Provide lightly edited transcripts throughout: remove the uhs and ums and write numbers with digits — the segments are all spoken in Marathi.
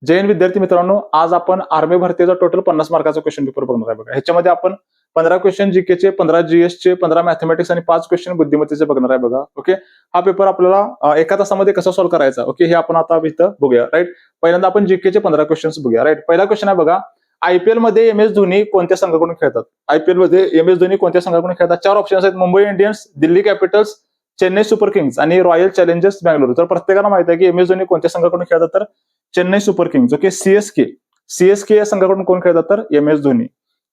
जय हिंद विद्यार्थी मित्रांनो, आज आपण आर्मी भरतीचा टोटल 50 मार्काचा क्वेश्चन पेपर बघणार आहे बघा. ह्याच्यामध्ये आपण 15 क्वेश्चन जीकेचे, 15 जीएसचे, 15 मॅथमॅटिक्स आणि 5 क्वेश्चन बुद्धिमत्तेचे बघणार आहे बघा. ओके, हा पेपर आपल्याला एका तासामध्ये कसा सॉल्व्ह करायचा, ओके, हे आपण आता इथं बघूया. राईट, पहिल्यांदा आपण जीकेचे 15 क्वेश्चन्स बघूया. राईट, पहिला क्वेश्चन आहे बघा, आयपीएल मध्ये एम एस धोनी कोणत्या संघाकडून खेळतात? आयपीएल मध्ये एम एस धोनी कोणत्या संघाकडून खेळतात? 4 ऑप्शन्स आहेत: Mumbai Indians, Delhi Capitals, Chennai super Kings आणि रॉयल चॅलेंजर्स बँगलोर. तर प्रत्येकाला माहिती आहे की एम एस धोनी कोणत्या संघाकडून खेळतात, तर Chennai super Kings. Okay, CSK या संघाकडून कोण खेळतात, तर एम एस धोनी.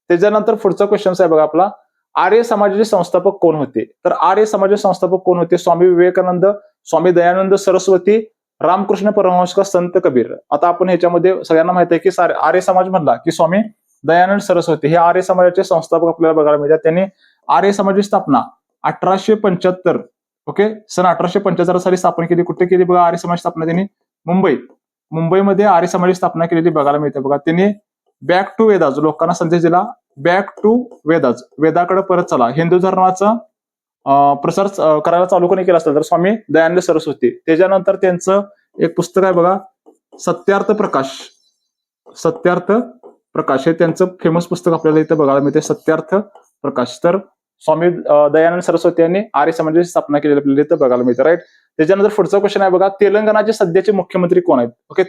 त्याच्यानंतर पुढचा क्वेश्चन आहे बघा आपला, आर्य समाजाचे संस्थापक कोण होते? तर आर्य समाजाचे संस्थापक कोण होते? स्वामी विवेकानंद, स्वामी दयानंद सरस्वती, रामकृष्ण परमहंस का संत कबीर. आता आपण ह्याच्यामध्ये सगळ्यांना माहिती आहे की आर्य समाज म्हणला की स्वामी दयानंद सरस्वती हे आर्य समाजाचे संस्थापक आपल्याला बघायला मिळतात. त्यांनी आर्य समाजाची स्थापना 1875, ओके, सन 1875 साली स्थापन केली. कुठे केली बघा आर्य समाज स्थापना? त्यांनी मुंबईमध्ये आर्य समाजाची स्थापना केलेली बघायला मिळते बघा. त्यांनी बॅक टू वेदाज लोकांना संदेश दिला. बॅक टू वेदाज, वेदाकडे परत चला, हिंदू धर्माचा प्रसार करायला चालू कोणी केला असेल तर स्वामी दयानंद सरस्वती. त्याच्यानंतर त्यांचं एक पुस्तक आहे बघा, सत्यार्थ प्रकाश हे त्यांचं फेमस पुस्तक आपल्याला इथं बघायला मिळते, सत्यार्थ प्रकाश. तर स्वामी दयानंद सरस्वती यांनी आर्य समाजाची स्थापना केलेली आपल्याला इथं बघायला मिळते. राईट, त्याच्यानंतर पुढचा क्वेश्चन आहे बघा, तेलंगणाचे सध्याचे मुख्यमंत्री कोण आहेत? ओके,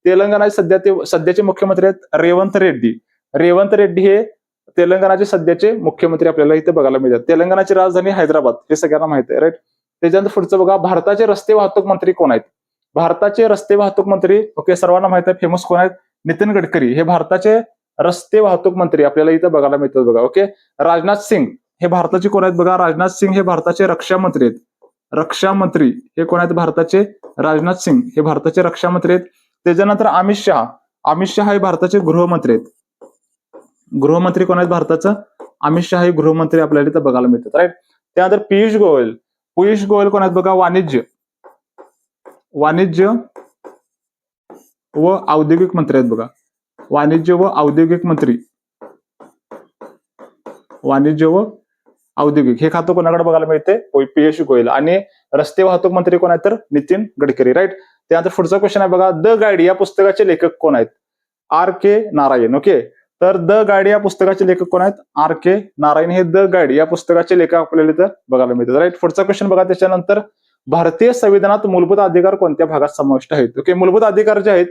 तेलंगणाचे सध्याचे मुख्यमंत्री आहेत रेवंत रेड्डी हे तेलंगणाचे सध्याचे मुख्यमंत्री आपल्याला इथे बघायला मिळतात. तेलंगणाची राजधानी हैदराबाद हे सगळ्यांना माहिती आहे. राईट, त्याच्यानंतर पुढचं बघा, भारताचे रस्ते वाहतूक मंत्री कोण आहेत? भारताचे रस्ते वाहतूक मंत्री, ओके, सर्वांना माहिती आहे, फेमस कोण आहेत? नितीन गडकरी हे भारताचे रस्ते वाहतूक मंत्री आपल्याला इथं बघायला मिळतात बघा. ओके, राजनाथ सिंग हे भारताचे कोण आहेत बघा? राजनाथ सिंग हे भारताचे रक्षा मंत्री आहेत. रक्षामंत्री हे कोण आहेत? भारताचे राजनाथ सिंग हे भारताचे रक्षामंत्री आहेत. त्याच्यानंतर अमित शहा हे भारताचे गृहमंत्री आहेत. गृहमंत्री कोण आहेत भारताचं? अमित शहा हे गृहमंत्री आपल्याला इथं बघायला मिळतात. राईट, त्यानंतर पियुष गोयल कोण आहेत बघा? वाणिज्य व औद्योगिक मंत्री आहेत बघा. वाणिज्य व औद्योगिक हे खातं कोणाकडे बघायला मिळते? पियुष गोयल. आणि रस्ते वाहतूक मंत्री कोण आहेत? तर नितीन गडकरी. राईट, त्यानंतर पुढचा क्वेश्चन आहे बघा, द गाईड या पुस्तकाचे लेखक कोण आहेत? आर के नारायण. ओके, तर द गाईड या पुस्तकाचे लेखक कोण आहेत? आर के नारायण हे द गाईड या पुस्तकाचे लेखक आपल्याला इथं बघायला मिळतात. राईट, पुढचा क्वेश्चन बघा, त्याच्यानंतर भारतीय संविधानात मूलभूत अधिकार कोणत्या भागात समाविष्ट आहेत? ओके, मूलभूत अधिकार जे आहेत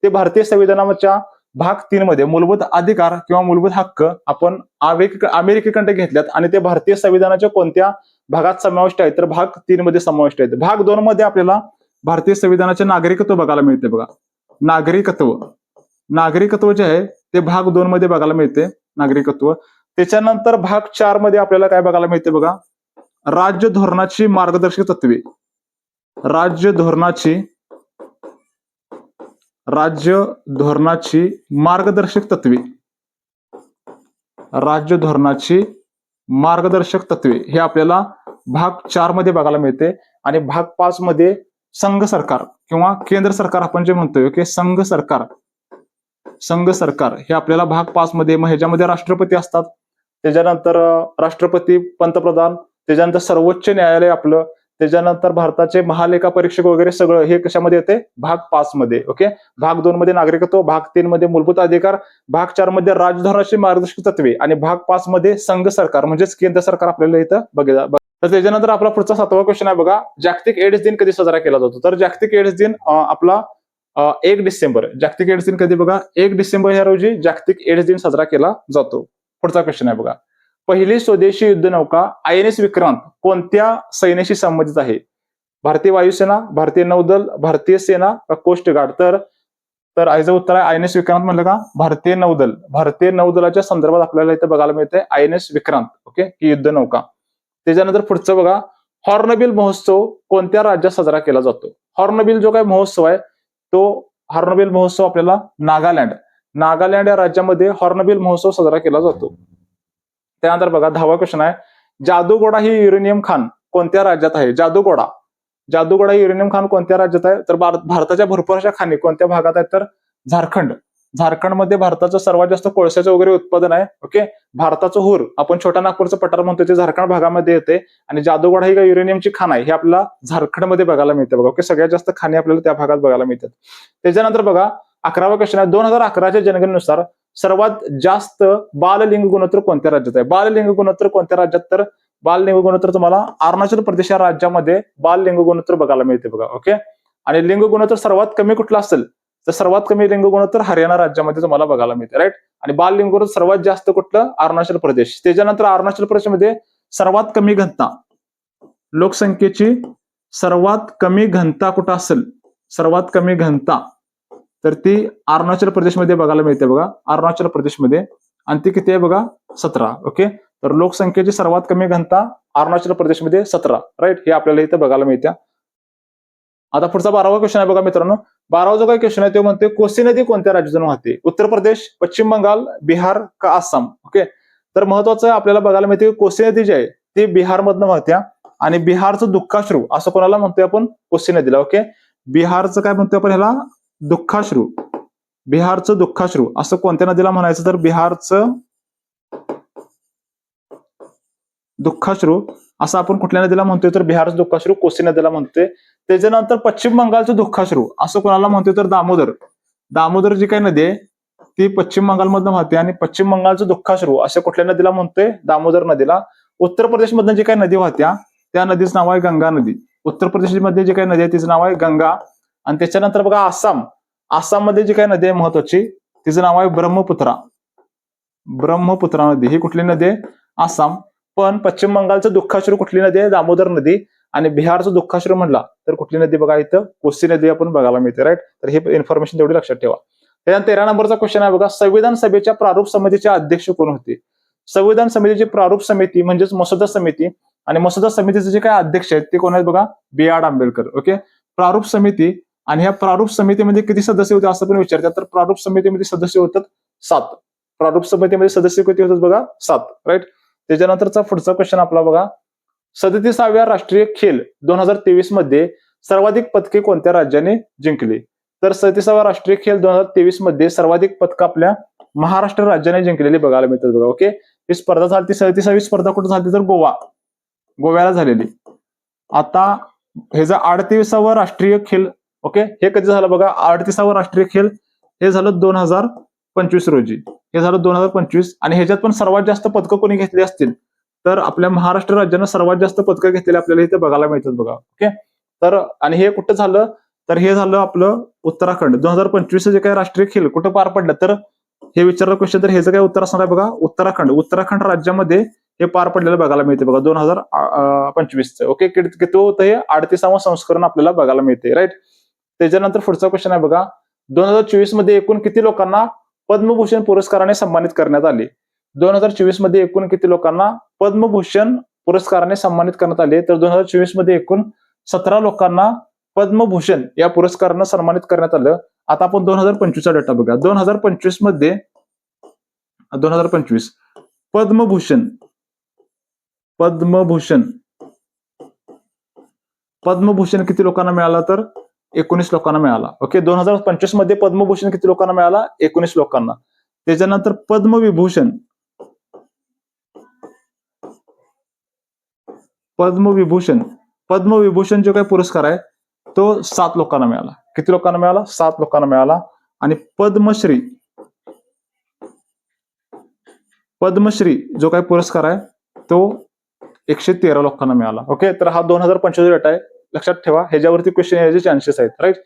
ते भारतीय संविधानाच्या भाग 3 मध्ये मूलभूत अधिकार किंवा मूलभूत हक्क आपण अमेरिकेकडे घेतल्यात आणि ते भारतीय संविधानाच्या कोणत्या भागात समाविष्ट आहेत? तर भाग 3 मध्ये समाविष्ट आहेत. भाग 2 मध्ये आपल्याला भारतीय संविधानाचे नागरिकत्व बघायला मिळते बघा. नागरिकत्व जे आहे ते भाग 2 मध्ये बघायला मिळते, नागरिकत्व. त्याच्यानंतर भाग 4 मध्ये आपल्याला काय बघायला मिळते बघा? राज्य धोरणाची मार्गदर्शक तत्वे. राज्य धोरणाची मार्गदर्शक तत्वे हे आपल्याला भाग 4 मध्ये बघायला मिळते. आणि भाग 5 मध्ये संघ सरकार किंवा केंद्र सरकार आपण जे म्हणतोय, ओके, संघ सरकार हे आपल्याला भाग 5 मध्ये, मग ह्याच्यामध्ये राष्ट्रपती असतात, त्याच्यानंतर राष्ट्रपती, पंतप्रधान, त्याच्यानंतर सर्वोच्च न्यायालय आपलं, त्याच्यानंतर भारताचे महालेखा परीक्षक वगैरे सगळं हे कशामध्ये येते? भाग 5 मध्ये. ओके, भाग 2 मध्ये नागरिकत्व, भाग 3 मध्ये मूलभूत अधिकार, भाग 4 मध्ये राजधोरणाची मार्गदर्शक तत्वे आणि भाग 5 मध्ये संघ सरकार म्हणजेच केंद्र सरकार आपल्याला इथं बघा. तर त्याच्यानंतर आपला पुढचा 7वा क्वेश्चन आहे बघा, जागतिक एड्स दिन कधी साजरा केला जातो? तर जागतिक एड्स दिन आपला 1 डिसेंबर. जागतिक एड्स दिन कधी बघा? 1 डिसेंबर ह्या रोजी जागतिक एड्स दिन साजरा केला जातो. पुढचा क्वेश्चन आहे बघा, पहिली स्वदेशी युद्धनौका INS विक्रांत कोणत्या सैन्याशी संबंधित आहे? भारतीय वायुसेना, भारतीय नौदल, भारतीय सेना का कोस्ट गार्ड? तर याचं उत्तर आहे INS विक्रांत. म्हणलं का? भारतीय नौदलाच्या संदर्भात आपल्याला इथे बघायला मिळते INS विक्रांत, ओके, ही युद्धनौका. त्याच्यानंतर पुढचं बघा, हॉर्नबिल महोत्सव कोणत्या राज्यात साजरा केला जातो? हॉर्नबिल जो काही महोत्सव आहे तो हॉर्नबिल महोत्सव आपल्याला नागालँड या राज्यामध्ये हॉर्नबिल महोत्सव साजरा केला जातो. त्यानंतर बघा 10वा क्वेश्चन आहे, जादूगोडा ही युरेनियम खाण कोणत्या राज्यात आहे? जादूगोडा ही युरेनियम खाण कोणत्या राज्यात आहे? तर भारताच्या भरपूर अशा खाणी कोणत्या भागात आहेत? तर झारखंड. झारखंडमध्ये भारताचं सर्वात जास्त कोळशाचं वगैरे उत्पादन आहे. ओके, भारताचं हुर आपण छोटा नागपूरचं पठार म्हणतो ते झारखंड भागामध्ये येते. आणि जादूगोडा ही काय युरेनियमची खाण आहे, हे आपल्याला झारखंडमध्ये बघायला मिळते बघा. ओके, सगळ्यात जास्त खाणी आपल्याला त्या भागात बघायला मिळतात. त्याच्यानंतर बघा 11वा क्वेश्चन आहे, 2011च्या जनगणनेनुसार सर्वात जास्त बाललिंग गुणोत्तर कोणत्या राज्यात आहे? बाललिंग गुणोत्तर कोणत्या राज्यात? तर बाललिंग गुणोत्तर तुम्हाला अरुणाचल प्रदेश या राज्यामध्ये बाललिंग गुणोत्तर बघायला मिळते बघा. ओके, आणि लिंग गुणोत्तर सर्वात कमी कुठला असेल तर सर्वात कमी लिंग गुणोत्तर हरियाणा राज्यामध्ये तुम्हाला बघायला मिळते. राईट, आणि बाल लिंग गुणोत्तर सर्वात जास्त कुठलं? अरुणाचल प्रदेश. त्याच्यानंतर अरुणाचल प्रदेशमध्ये सर्वात कमी घनता, लोकसंख्येची सर्वात कमी घनता कुठं असेल? सर्वात कमी घनता तर ती अरुणाचल प्रदेशमध्ये बघायला मिळते बघा, अरुणाचल प्रदेशमध्ये. आणि ती किती आहे बघा? 17. ओके, तर लोकसंख्येची सर्वात कमी घनता अरुणाचल प्रदेशमध्ये 17. राईट, हे आपल्याला इथं बघायला मिळते. आता पुढचा 12वा क्वेश्चन आहे बघा मित्रांनो. 12वा जो काही क्वेश्चन आहे तो म्हणते कोसी नदी कोणत्या राज्यातून वाहते? उत्तर प्रदेश, पश्चिम बंगाल, बिहार का आसाम? ओके, तर महत्वाचं आपल्याला बघायला मिळते कोसी नदी जी आहे ती बिहारमधनं वाहत्या. आणि बिहारचं दुःखाश्रू असं कोणाला म्हणतोय आपण? कोसी नदीला. ओके, बिहारचं काय म्हणतोय आपण ह्याला? दुःखाश्रू. बिहारचं दुःखाश्रू असं कोणत्या नदीला म्हणायचं? तर बिहारचं दुःखाश्रू असं आपण कुठल्या नदीला म्हणतोय? तर बिहारचं दुःखाश्रू कोसी नदीला म्हणतोय. त्याच्यानंतर पश्चिम बंगालचं दुःखाश्रू असं कोणाला म्हणतोय? तर दामोदर. दामोदर जी काही नदी आहे ती पश्चिम बंगालमधनं वाहते. आणि पश्चिम बंगालचं दुःखाश्रू असं कुठल्या नदीला म्हणतोय? दामोदर नदीला. उत्तर प्रदेशमधनं जी काही नदी वाहत्या त्या नदीचं नाव आहे गंगा नदी. उत्तर प्रदेशमध्ये जी काही नदी आहे तिचं नाव आहे गंगा. आणि त्याच्यानंतर बघा आसाम. आसाममध्ये जी काही नदी आहे महत्वाची तिचं नाव आहे ब्रह्मपुत्रा. ब्रह्मपुत्रा नदी ही कुठली नदी आहे? आसाम. पण पश्चिम बंगालचं दुःखाश्रू कुठली नदी आहे? दामोदर नदी. आणि बिहारचं दुःखाश्रू म्हणला तर कुठली नदी बघा? इथं कोसी नदी आपण बघायला मिळते. राईट, तर हे इन्फॉर्मेशन तेवढी लक्षात ठेवा. त्यानंतर 13 नंबरचा क्वेश्चन आहे बघा, संविधान सभेच्या प्रारूप समितीचे अध्यक्ष कोण होते? संविधान समितीची प्रारूप समिती म्हणजेच मसुदा समिती, आणि मसुदा समितीचे जे काही अध्यक्ष आहेत ते कोण आहेत बघा? B.R. आंबेडकर. ओके, प्रारूप समिती. आणि ह्या प्रारूप समितीमध्ये किती सदस्य होते असं पण विचारतात. तर प्रारूप समितीमध्ये सदस्य होतात 7. प्रारूप समितीमध्ये सदस्य किती होतात बघा? 7. राईट, त्याच्यानंतरचा पुढचा क्वेश्चन आपला बघा, 37व्या राष्ट्रीय खेल 2023 मध्ये सर्वाधिक पदके कोणत्या राज्याने जिंकली? तर 37वा राष्ट्रीय खेल 2023 मध्ये सर्वाधिक पदकं आपल्या महाराष्ट्र राज्याने जिंकलेली बघायला मिळतात बघा. ओके, ही स्पर्धा झाली 37वी स्पर्धा कुठे झाली? तर गोव्याला झालेली. आता हे जर 38वा राष्ट्रीय खेल, ओके, हे कधी झालं बघा? 38वा राष्ट्रीय खेल हे झालं 2025 रोजी. हे झालं 2025. आणि ह्याच्यात पण सर्वात जास्त पदकं कोणी घेतली असतील तर आपल्या महाराष्ट्र राज्यानं सर्वात जास्त पदकं घेतलेली आपल्याला इथे बघायला मिळतात बघा. ओके, तर आणि हे कुठं झालं? तर हे झालं आपलं उत्तराखंड. 2025 जे काही राष्ट्रीय खेळ कुठं पार पडलं तर हे विचारलं क्वेश्चन, तर ह्याचं काय उत्तर असणार आहे बघा? उत्तराखंड. उत्तराखंड राज्यामध्ये हे पार पडलेलं बघायला मिळते बघा 2025. ओके, किती होतं हे? 38वा संस्करण आपल्याला बघायला मिळते. राईट, त्याच्यानंतर पुढचा क्वेश्चन आहे बघा, 2024 मध्ये एकूण किती लोकांना पद्मभूषण पुरस्काराने सन्मानित करण्यात आले? 2024 मध्ये एकूण किती लोकांना पद्मभूषण पुरस्काराने सन्मानित करण्यात आले? तर 2024 मध्ये एकूण 17 लोकांना पद्मभूषण या पुरस्कारानं सन्मानित करण्यात आलं. आता आपण 2025चा डेटा बघा. 2025 मध्ये 2025 पद्मभूषण किती लोकांना मिळाला? तर 19 लोकांना मिळाला. ओके, 2025 मध्ये पद्मभूषण किती लोकांना मिळाला? 19 लोकांना. त्याच्यानंतर पद्मविभूषण जो काही पुरस्कार आहे तो 7 लोकांना मिळाला. किती लोकांना मिळाला? 7 लोकांना मिळाला. आणि पद्मश्री जो काही पुरस्कार आहे तो 113 लोकांना मिळाला. ओके, तर हा 2025 डेटा आहे, लक्षात ठेवा. ह्याच्यावरती क्वेश्चन यायचे चान्सेस आहेत. राईट,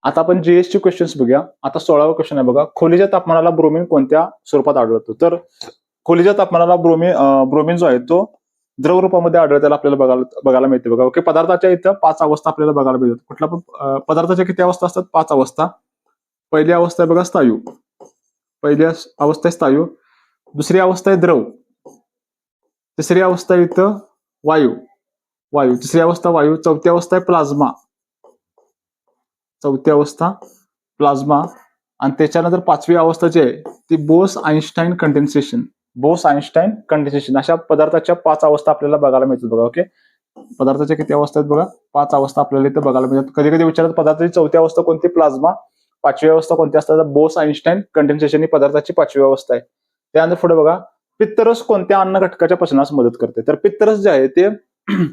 आता आपण जीएस ची क्वेश्चन्स बघूया. आता 16वा क्वेश्चन आहे बघा, खोलीच्या तापमानाला ब्रोमीन कोणत्या स्वरूपात आढळतो? तर खोलीच्या तापमानाला ब्रोमीन जो आहे तो द्रव रूपामध्ये आढळताना आपल्याला बघायला मिळते बघा. ओके, पदार्थाच्या इथं 5 अवस्था आपल्याला बघायला मिळतात. कुठल्या पण पदार्थाच्या किती अवस्था असतात? 5 अवस्था. पहिली अवस्था आहे बघा स्थायू. पहिली अवस्था आहे स्थायू. दुसरी अवस्था आहे द्रव. तिसरी अवस्था आहे इथं वायू. तिसरी अवस्था वायू. चौथी अवस्था आहे प्लाझ्मा. आणि त्याच्यानंतर 5वी अवस्था जी आहे ती बोस आइन्स्टाईन कंडेन्सेशन. अशा पदार्थाच्या 5 अवस्था आपल्याला बघायला मिळतात बघा. ओके, पदार्थाच्या किती अवस्था आहेत बघा? 5 अवस्था आपल्याला इथं बघायला मिळतात. कधी कधी विचारतात पदार्थाची चौथी अवस्था कोणती? प्लाझ्मा. पाचवी अवस्था कोणती असतात? बोस आइन्स्टाईन कंडेन्सेशन ही पदार्थाची पाचवी अवस्था आहे. त्यानंतर पुढे बघा, पित्तरस कोणत्या अन्न घटकाच्या पचनास मदत करते? तर पित्तरस जे आहे ते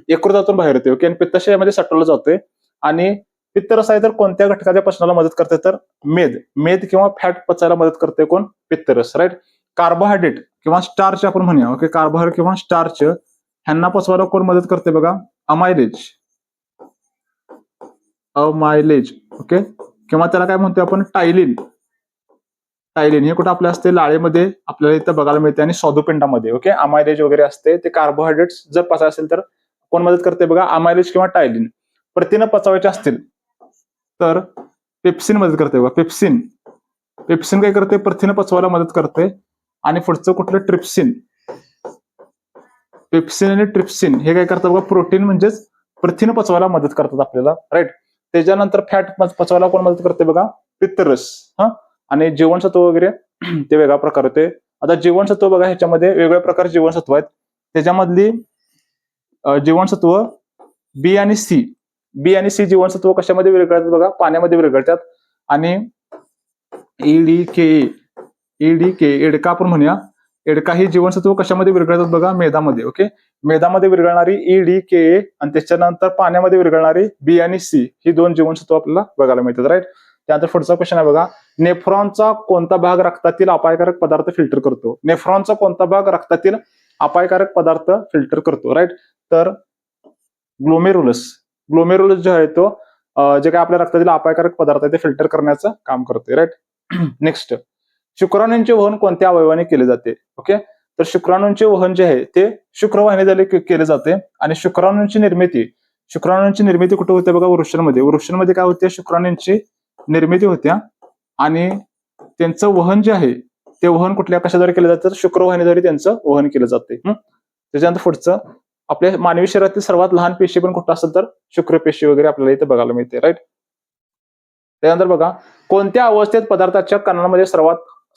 यकृतातून बाहेर येते, ओके, आणि पित्ताशयामध्ये साठवलं जातोय. आणि पित्तरस आहे तर कोणत्या घटकाच्या पचनाला मदत करते? तर मेद किंवा फॅट पचायला मदत करते कोण? पित्तरस, राईट. कार्बोहायड्रेट किंवा स्टार्च आपण म्हणूया, ओके, कार्बोहायड्रेट किंवा स्टार्च ह्यांना पचवायला कोण मदत करते बघा? अमायलेज, ओके, किंवा त्याला काय म्हणतो आपण? टायलिन हे कुठं आपल्या असते? लाळेमध्ये आपल्याला इथं बघायला मिळते आणि स्वादुपिंडामध्ये, ओके, अमायलेज वगैरे असते. ते कार्बोहायड्रेट्स जर पचायचे असेल तर कोण मदत करते बघा? अमायलेज किंवा टायलिन. प्रथिनं पचवायचे असतील तर पेप्सिन मदत करते बघा. पेप्सिन काय करते? प्रथिनं पचवायला मदत करते. आणि पुढचं कुठलं? ट्रिप्सिन. पेप्सिन आणि ट्रिप्सिन हे काय करतात बघा? प्रोटीन म्हणजेच प्रथिनं पचवायला मदत करतात आपल्याला, राईट. त्याच्यानंतर फॅट पचवायला कोण मदत करते बघा? पित्तरस. आणि जीवनसत्व वगैरे ते वेगळा प्रकार होते. आता जीवनसत्व बघा, ह्याच्यामध्ये वेगवेगळ्या प्रकारचे जीवनसत्व आहेत. त्याच्यामधली जीवनसत्व बी आणि सी जीवनसत्व कशामध्ये विरघळतात बघा? पाण्यामध्ये विरघळतात. आणि EDK एडका आपण म्हणूया, एडका ही जीवनसत्व कशामध्ये विरघळतात बघा? मेदामध्ये, ओके. मेदामध्ये विरघळणारी EDK आणि त्याच्यानंतर पाण्यामध्ये विरघळणारी बी आणि सी ही दोन जीवनसत्व आपल्याला बघायला मिळतात, राईट. त्यानंतर पुढचा क्वेश्चन आहे बघा, नेफ्रॉनचा कोणता भाग रक्तातील अपायकारक पदार्थ फिल्टर करतो? नेफ्रॉनचा कोणता भाग रक्तातील अपायकारक पदार्थ फिल्टर करतो, राईट. तर ग्लोमेरुलस जे आहे तो जे काय आपल्या रक्तातील अपायकारक पदार्थ आहे ते फिल्टर करण्याचं काम करते, राईट. नेक्स्ट, शुक्राणूंचे वहन कोणत्या अवयवाने केले जाते? ओके, तर शुक्राणूंचे वहन जे आहे ते शुक्रवाहिनीद्वारे केले जाते. आणि शुक्राणूंची निर्मिती कुठे होते बघा? वृषणमध्ये काय होते? शुक्राणूंची निर्मिती होत्या. आणि त्यांचं वहन जे आहे ते वहन कुठल्या कशाद्वारे केलं जातं? शुक्रवाहिनीद्वारे त्यांचं वहन केलं जाते. त्याच्यानंतर पुढचं, आपल्या मानवी शरीरातील सर्वात लहान पेशी पण कुठं असेल तर शुक्रपेशी वगैरे आपल्याला इथे बघायला मिळते, राईट. त्यानंतर बघा, कोणत्या अवस्थेत पदार्थाच्या कणांमध्ये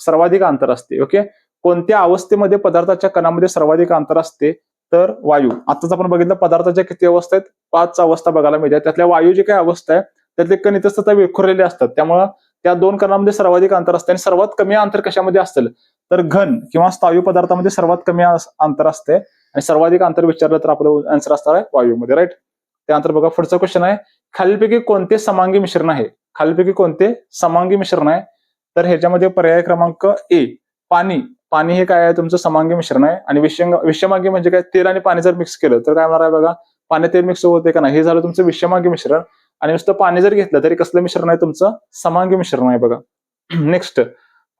सर्वाधिक अंतर असते? ओके, कोणत्या अवस्थेमध्ये पदार्थाच्या कणांमध्ये सर्वाधिक अंतर असते? तर वायू. आताच आपण बघितलं पदार्थाच्या किती अवस्था आहेत? 5 अवस्था बघायला मिळतात. त्यातल्या वायू जे काही अवस्था आहे त्यातले कण इतस्ततः विखुरलेले असतात. त्यामुळं त्या दोन कणांमध्ये सर्वाधिक अंतर असते. आणि सर्वात कमी अंतर कशामध्ये असेल? तर घन किंवा स्थायू पदार्थामध्ये सर्वात कमी अंतर असते. आणि सर्वाधिक अंतर विचारलं तर आपलं आन्सर असणार आहे वायूमध्ये, राईट. त्यानंतर बघा, पुढचा क्वेश्चन आहे, खालीलपैकी कोणते समांगी मिश्रण आहे? तर ह्याच्यामध्ये पर्याय क्रमांक ए, पाणी हे काय आहे? तुमचं समांगी मिश्रण आहे. आणि विषमांगी म्हणजे काय? तेल आणि पाणी जर मिक्स केलं तर काय होणार आहे बघा? पाणी तेल मिक्स होते का नाही? हे झालं तुमचं विषमांगी मिश्रण. आणि नुसतं पाणी जर घेतलं तरी कसलं मिश्रण आहे? तुमचं समांगी मिश्रण आहे बघा. नेक्स्ट,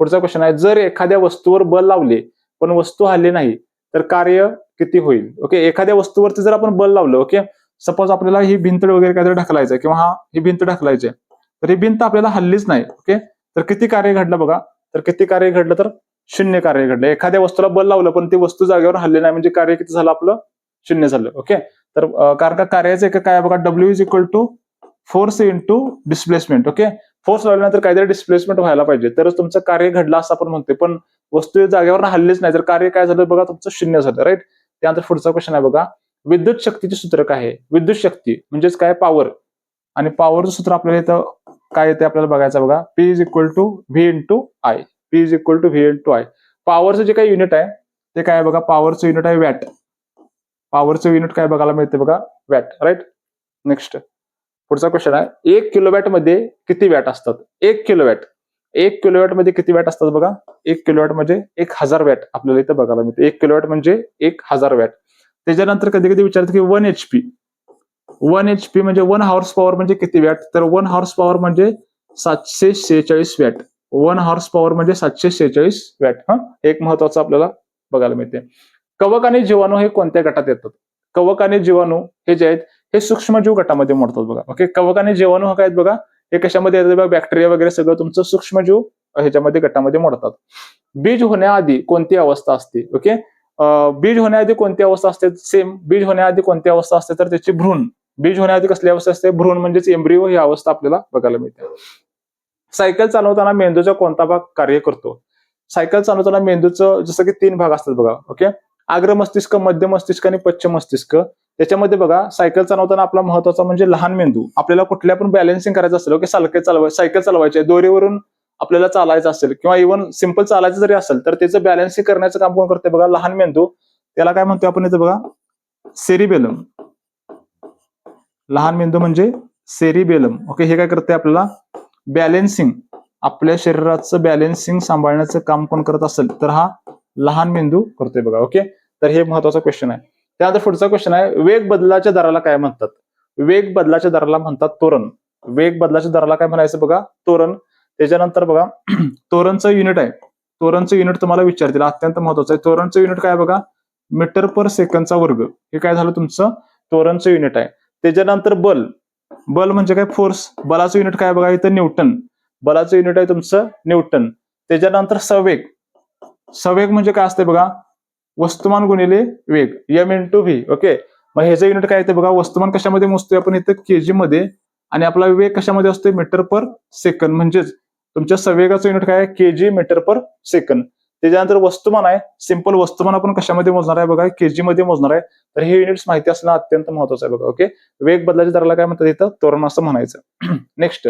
पुढचा क्वेश्चन आहे, जर एखाद्या वस्तूवर बल लावले पण वस्तू हलली नाही तर कार्य किती होईल? ओके, एखाद्या वस्तूवरती जर आपण बल लावलं, ओके, सपोज आपल्याला ही भिंत वगैरे काहीतरी ढकलायचं किंवा ही भिंत ढकलायची, तर ही भिंत आपल्याला हल्लीच नाही, ओके, तर किती कार्य घडलं बघा? तर किती कार्य घडलं? तर 0 कार्य घडलं. एखाद्या वस्तूला बल लावलं पण ती वस्तू जागेवर हल्ली नाही म्हणजे कार्य किती झालं? आपलं 0 झालं, ओके. तर कारण का कार्याचं एक काय बघा? W = force into displacement, okay. Force लावल्यानंतर काहीतरी डिस्प्लेसमेंट व्हायला पाहिजे तरच तुमचं कार्य घडलं असं आपण म्हणतोय. पण वस्तू जागेवर हल्लीच नाही तर कार्य काय झालं बघा? तुमचं 0 झालं, राईट. त्यानंतर पुढचा क्वेश्चन आहे बघा, विद्युत शक्तीचे सूत्र काय आहे? विद्युत शक्ती म्हणजेच काय? पॉवर. आणि पॉवरचं सूत्र आपल्याला इथं काय येते आपल्याला बघायचं बघा, P = V × I. पॉवरचं जे काही युनिट आहे ते काय बघा? पॉवरचं युनिट आहे वॅट. पॉवरचं युनिट काय बघायला मिळते बघा? Watt, right. नेक्स्ट, पुढचा क्वेश्चन आहे, 1 किलोवॅट मध्ये किती वॅट असतात? 1 किलोवॅट मध्ये किती वॅट असतात बघा? 1 किलोवॅट म्हणजे 1000 वॅट आपल्याला इथं बघायला मिळते. 1 किलोवॅट म्हणजे 1000 वॅट. त्याच्यानंतर कधी कधी विचारतात की 1 HP म्हणजे 1 हॉर्स पॉवर म्हणजे किती वॅट? तर 1 हॉर्स पॉवर म्हणजे 746 वॅट. 1 हॉर्स पॉवर म्हणजे 746 वॅट. एक महत्वाचं आपल्याला बघायला मिळते. कवक आणि जीवाणू हे कोणत्या गटात येतात? कवक आणि जीवाणू हे जे आहेत हे सूक्ष्मजीव गटामध्ये मोडतात बघा. ओके, कवक आणि जीवाणू काय आहेत बघा? हे कशामध्ये येतात बघा? बॅक्टेरिया वगैरे सगळं तुमचं सूक्ष्मजीव ह्याच्यामध्ये गटामध्ये मोडतात. बीज होण्याआधी कोणती अवस्था असते? ओके, बीज होण्याआधी कोणती अवस्था असते? सेम. बीज होण्याआधी कोणती अवस्था असते? तर त्याची भ्रूण. बीज होण्याआधी कसली अवस्था असते? भ्रूण म्हणजेच एम्ब्रिओ ही अवस्था आपल्याला बघायला मिळते. सायकल चालवताना मेंदूचा कोणता भाग कार्य करतो? सायकल चालवताना मेंदूचं जसं की 3 भाग असतात बघा. ओके, अग्र मस्तिष्क, मध्य मस्तिष्क आणि पश्चिम मस्तिष्क. त्याच्यामध्ये बघा सायकल चालवताना आपला महत्वाचा म्हणजे लहान मेंदू. आपल्याला कुठल्या पण बॅलन्सिंग करायचं असेल, ओके, सायकल चालवायची आहे, दोरीवरून आपल्याला चालायचं असेल किंवा इव्हन सिंपल चालायचं जरी असेल तर त्याचं बॅलन्सिंग करण्याचं काम कोण करते बघा, लहान मेंदू. त्याला काय म्हणतो आपण इथं बघा, सेरिबेलम. लहान मेंदू म्हणजे सेरिबेलम. ओके, हे काय करते आपल्याला बॅलन्सिंग, आपल्या शरीराचं बॅलन्सिंग सांभाळण्याचं काम कोण करत असेल तर हा लहान मेंदू करतोय बघा. ओके, तर हे महत्वाचा क्वेश्चन आहे. त्यानंतर पुढचा क्वेश्चन आहे, वेग बदलाच्या दराला काय म्हणतात? वेग बदलाच्या दराला म्हणतात त्वरण. वेग बदलाच्या दराला काय म्हणायचं बघा, त्वरण. त्याच्यानंतर बघा त्वरणचं युनिट आहे. त्वरणचं युनिट तुम्हाला विचारतील, अत्यंत महत्वाचं आहे. त्वरणचं युनिट काय बघा, मीटर पर सेकंदचा वर्ग. हे काय झालं तुमचं त्वरणचं युनिट आहे. त्याच्यानंतर बल. बल म्हणजे काय, फोर्स. बलाचं युनिट काय बघा इथं, न्यूटन. बलाचं युनिट आहे तुमचं न्यूटन. त्याच्यानंतर संवेग. संवेग म्हणजे काय असते बघा, वस्तुमान गुणिले वेग, m×v. ओके, मग ह्याचं युनिट काय येते बघा, वस्तुमान कशामध्ये मोजतोय आपण इथं, केजी मध्ये, आणि आपला वेग कशामध्ये असतोय, मीटर पर सेकंद. म्हणजेच तुमच्या संवेगाचं युनिट काय आहे, केजी मीटर पर सेकंद. त्याच्यानंतर वस्तुमान आहे, सिंपल वस्तुमान आपण कशामध्ये मोजणार आहे बघा, केजी मध्ये मोजणार आहे. तर हे युनिट्स माहिती असणं अत्यंत महत्वाचं आहे बघा. ओके, वेग बदलाच्या दराला काय म्हणतात इथं, त्वरण असं म्हणायचं. नेक्स्ट,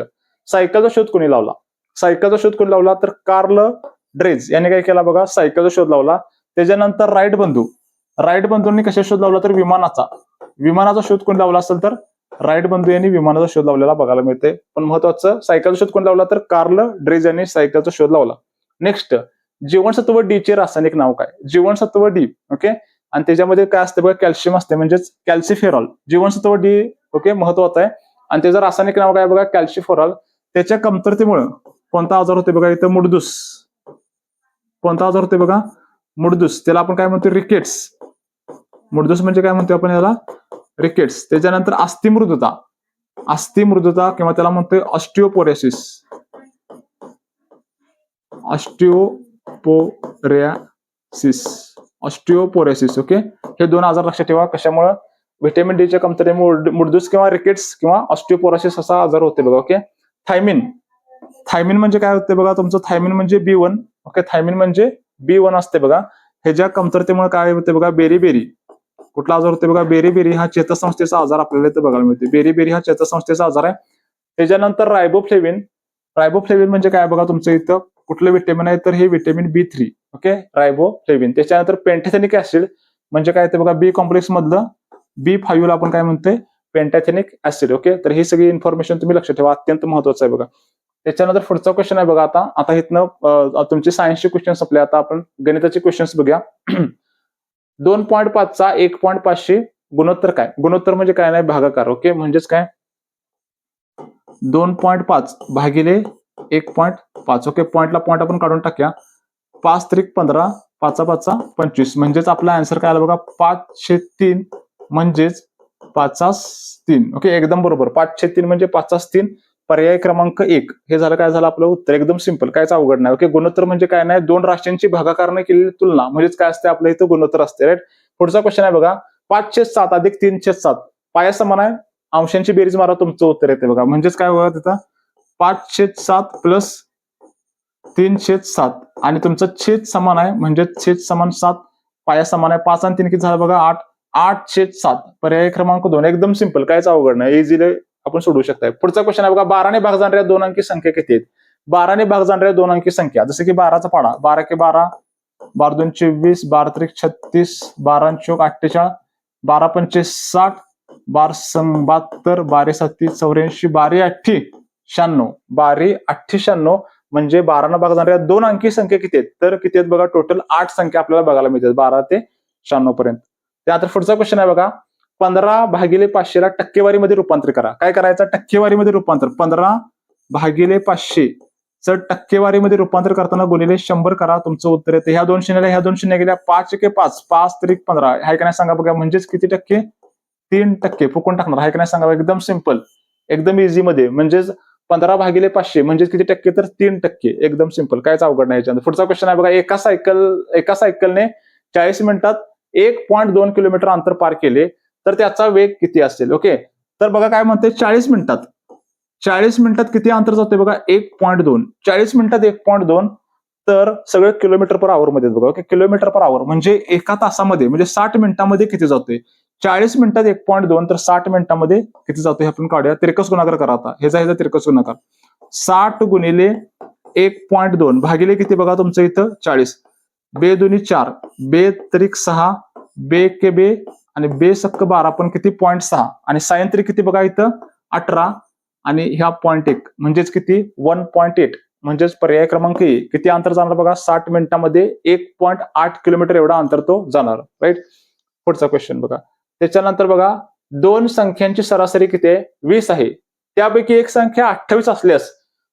सायकलचा शोध कोणी लावला? सायकलचा शोध कोणी लावला तर कार्ल ड्रेज यांनी काय केला बघा, सायकलचा शोध लावला. त्याच्यानंतर राईट बंधू. राईट बंधूंनी कशा शोध लावला तर विमानाचा. विमानाचा शोध कोणी लावला असेल तर राईट बंधू यांनी विमानाचा शोध लावलेला बघायला मिळते. पण महत्वाचं, सायकलचा शोध कोणी लावला तर कार्ल ड्रेज यांनी सायकलचा शोध लावला. नेक्स्ट, जीवनसत्व डी चे रासायनिक नाव काय? जीवनसत्व डी. ओके, आणि त्याच्यामध्ये काय असते बघा, कॅल्शियम असते, म्हणजेच कॅल्सिफेरॉल. जीवनसत्व डी ओके महत्वाचं आहे. आणि त्याचं रासायनिक नाव काय बघा, कॅल्शिफेरॉल. त्याच्या कमतरतेमुळे कोणता आजार होते बघा इथं, मुडदूस. कोणता आजार होते बघा, मुडदूस. त्याला आपण काय म्हणतो, रिकेट्स. मुडदूस म्हणजे काय म्हणतो आपण याला, रिकेट्स. त्याच्यानंतर अस्थिमृदुता. अस्थिमृदुता किंवा त्याला म्हणतोय ऑस्टिओपोरोसिस. ऑस्टिओपोरोसिस. ओके, हे दोन आजार लक्षात ठेवा. कशामुळे, व्हिटॅमिन डीच्या कमतरतेमुळे मुडदूस किंवा रिकेट्स किंवा ऑस्टिओपोरोसिस असा आजार होते बघा. Okay, thiamine. थायमिन म्हणजे काय होते बघा तुमचं, थायमिन म्हणजे B1. ओके, थायमिन म्हणजे B1 असते बघा. ह्याच्या कमतरतेमुळे काय होते बघा, बेरीबेरी. कुठला आजार होते बघा, बेरीबेरी हा चेतासंस्थेचा आजार आपल्याला इथं बघायला मिळते. बेरीबेरी हा चेतासंस्थेचा आजार आहे. त्याच्यानंतर रायबोफ्लेविन. रायबोफ्लेविन म्हणजे काय बघा तुमचं इथं, कुठलं विटॅमिन आहे तर हे विटॅमिन B3. Okay, riboflavin. त्याच्यानंतर पेंटॅथेनिक ऍसिड म्हणजे काय ते बघा, बी कॉम्प्लेक्स मधलं B5 ला आपण काय म्हणतोय, पेंटॅथेनिक ऍसिड. ओके, तर ही सगळी इन्फॉर्मेशन तुम्ही लक्षात ठेवा, अत्यंत महत्वाचं आहे बघा. त्याच्यानंतर पुढचा क्वेश्चन आहे बघा, आता इथनं तुमचे सायन्सचे क्वेश्चन संपले. आता आपण गणिताचे क्वेश्चन्स बघूया. 2.5 चा 1.500 गुणोत्तर काय? गुणोत्तर म्हणजे काय नाही, भागाकार. ओके, म्हणजेच काय, 2.5 भागिले 1.5. ओके, पॉइंटला पॉइंट आपण काढून टाकूया. 5 त्रिक 15, 5 5 25. म्हणजेच आपला आन्सर काय आला बघा, 5/3 म्हणजेच 5/3. ओके, एकदम बरोबर. 5/3 म्हणजे 5/3. पर्याय क्रमांक 1 हे झालं. काय झालं आपलं उत्तर, एकदम सिंपल, कायच अवघड नाही. ओके, गुणोत्तर म्हणजे काय नाही, दोन राशींची भागाकाराने केलेली तुलना, म्हणजेच काय असते आपल्या इथं गुणोत्तर असते. राईट. पुढचा क्वेश्चन आहे बघा, 5/7 अधिक 3/7 पाया समान आहे, अंशांची बेरीज मारा, तुमचं उत्तर येते बघा. म्हणजेच काय बघा तिथं, 5/7 प्लस 3/7 आणि तुमचं छेद समान आहे, म्हणजे छेद समान 7, पाया समान आहे. 5 आणि 3 किती झालं बघा, 8. 8/7 पर्याय क्रमांक 2. एकदम सिंपल, कायच अवघड नाही, इझिली आपण सोडू शकता. पुढचा क्वेश्चन आहे बघा, 12ने भाग जाणाऱ्या दोन अंकी संख्या किती आहेत? 12ने भाग जाणाऱ्या दोन अंकी संख्या, जसं की 12चा पाडा, 12 के 12, 12 2 24, 12 त्रिक 36, 12 चौक 48, 12 पंचे 60, 12 संग 72, 12 7 84, 12 8 96. 12 8 96 म्हणजे 12 भाग जाणाऱ्या दोन अंकी संख्या किती आहेत? तर किती आहेत बघा, टोटल 8 संख्या आपल्याला बघायला मिळतात 12 ते 96 पर्यंत. त्यानंतर पुढचा क्वेश्चन आहे बघा, 15/500 ला टक्केवारीमध्ये रूपांतर करा. काय करायचं, टक्केवारीमध्ये रूपांतर. 15/500 टक्केवारीमध्ये रूपांतर करताना गुणिले 100 करा, तुमचं उत्तर येते. ह्या 2 शून्याला ह्या 2 शून्य गेल्या, 5 × 5, 5 त्रिक 15. हाय का नाही सांगा बघा, म्हणजेच किती टक्के, 3% फुकून टाकणार. हाय का नाही सांगा, एकदम सिंपल, एकदम इझी मध्ये. म्हणजेच 15/500 म्हणजेच किती टक्के, तर 3%. एकदम सिंपल, कायच अवघड नाही याच्यानंतर. पुढचा क्वेश्चन आहे बघा, एका सायकलने 40 मिनिटात 1.2 किलोमीटर अंतर पार केले तर त्याचा वेग किती असेल? ओके, तर बघा काय म्हणते, 40 मिनिटात किती अंतर जाते बघा, 1.2. 40 मिनिटात 1.2 तर सगळं किलोमीटर पर आवर मध्ये बघा. ओके, किलोमीटर पर आवर म्हणजे एका तासामध्ये, म्हणजे 60 मिनिटांमध्ये किती जातोय? 40 मिनिटात 1.2 तर 60 मिनिटांमध्ये किती जातो हे आपण काढूया. तिरकस गुणाकार करा आता. ह्याचा तिरकस गुणाकार 60 गुणिले 1.2 भागिले किती बघा तुमचं इथं 40. बे दोन्ही 4, बे त्रिक 6, बे के बे आणि बे सक्क 12 पण किती 0.6 आणि साइन त्रिक किती बघा इथं 18 आणि ह्या 0.1 म्हणजेच किती 1.8 म्हणजेच पर्याय क्रमांक ए. किती अंतर जाणार बघा 60 मिनिटांमध्ये 1.8 किलोमीटर एवढा अंतर तो जाणार. राईट. पुढचा क्वेश्चन बघा. त्याच्यानंतर बघा दोन संख्यांची सरासरी किती आहे 20 आहे. त्यापैकी एक संख्या 28 असल्यास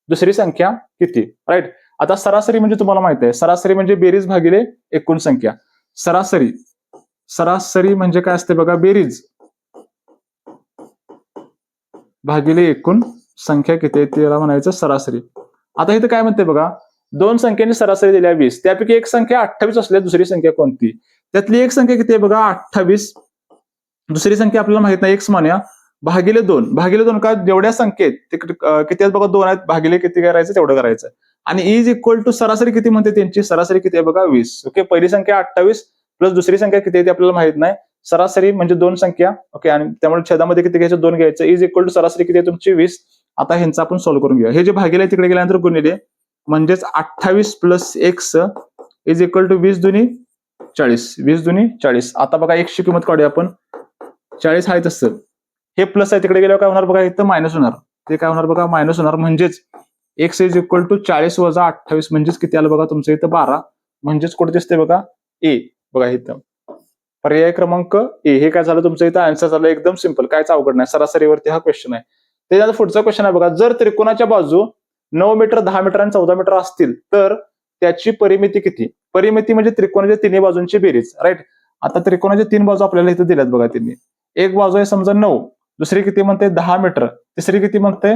दुसरी संख्या किती. राईट. आता सरासरी म्हणजे तुम्हाला माहित आहे सरासरी म्हणजे बेरीज भागिले एकूण संख्या. सरासरी म्हणजे काय असते बघा बेरीज भागिले एकूण संख्या किती आहे त्याला म्हणायचं सरासरी. आता इथं काय म्हणते बघा दोन संख्यांनी सरासरी दिल्या 20 त्यापैकी एक संख्या 28 असल्यास दुसरी संख्या कोणती. त्यातली एक संख्या किती आहे बघा 28. दुसरी संख्या आपल्याला माहित नाही x मानूया भागिले 2. भागिले 2 का जेवढ्या संख्येत किती आहेत बघा 2 आहेत भागिले किती करायचं तेवढं करायचं. आणि इज इक्वल टू सरासरी किती म्हणते त्यांची सरासरी किती आहे बघा 20. ओके. पहिली संख्या 28 प्लस दुसरी संख्या किती आहे ते आपल्याला माहित नाही. सरासरी म्हणजे दोन संख्या. ओके. आणि त्यामुळे छेदामध्ये किती घ्यायचं 2 घ्यायचं. इज इक्वल टू सरासरी किती आहे तुमची 20. आता ह्यांचं आपण सॉल्व्ह करून घेऊया. हे जे भागिले तिकडे गेल्यानंतर गुणिले म्हणजेच 28 plus x is equal to 20 दुनी 40. 20 दुनी 40. आता बघा x ची किंमत काढूया आपण. 40 आहे तसं हे प्लस आहे तिकडे गेल्यावर काय होणार बघा इथं मायनस होणार. ते काय होणार बघा मायनस होणार म्हणजेच x इज इक्वल टू 40 वजा 28 म्हणजेच किती आलं बघा तुमचं इथं 12. म्हणजेच कुठे दिसते बघा ए. बघा इथं पर्याय क्रमांक ए. हे काय झालं तुमचं इथं आन्सर झालं. एकदम सिंपल कायच अवघड नाही. सरासरीवरती हा क्वेश्चन आहे. त्याच्यानंतर पुढचा क्वेश्चन आहे बघा जर त्रिकोणाच्या बाजू 9 मीटर 10 मीटर आणि 14 मीटर असतील तर त्याची परिमिती किती. परिमिती म्हणजे त्रिकोणाच्या तिन्ही बाजूंची बेरीज. राईट. आता त्रिकोणाच्या 3 बाजू आपल्याला इथे दिल्यात बघा त्यांनी. एक बाजू आहे समजा 9 दुसरी किती म्हणते 10 मीटर तिसरी किती म्हणते